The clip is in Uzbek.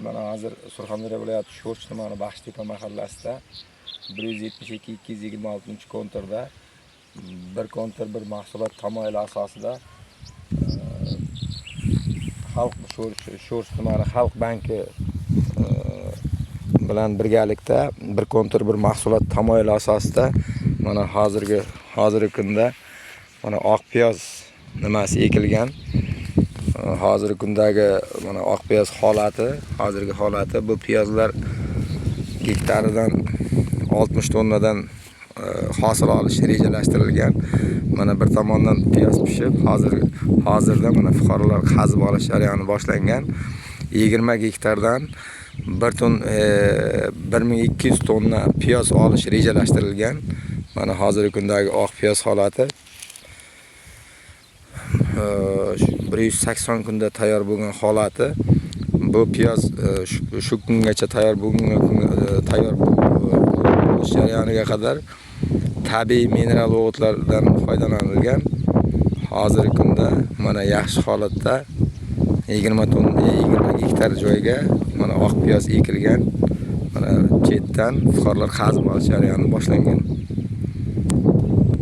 mana hozir Surxondaryo viloyati Sho'rchi tumani Baxshtepa mahallasida 172-226-konturda bir kontur bir mahsulot tamoyili asosida Xalq Sho'rchi tumani Xalq banki bilan birgalikda bir kontur bir mahsulot tamoyili asosida mana hozirgi kunda mana oq piyoz nimasi ekilgan. Hozirgi kundagi mana oq piyoz hozirgi holati bu piyozlar gektaridan 60 tonnadan hosil olish rejalashtirilgan. Mana bir tomondan piyoz pishib, hozirda mana fuqarolar qazib olish jarayoni boshlangan. 20 gektardan 1200 tonna piyoz olish rejalashtirilgan. Mana hozirgi kundagi oq piyoz holati 180 kunda tayyor bo'lgan holati. Bu piyoz shu kungacha tayyor bo'lish jarayoniga qadar tabiiy mineral o'g'itlardan foydalanilgan. Hozirgi kunda mana yaxshi holatda 20 gektar joyga mana oq piyoz ekilgan. Mana chetdan fuqarolar qazib olish jarayoni boshlangan.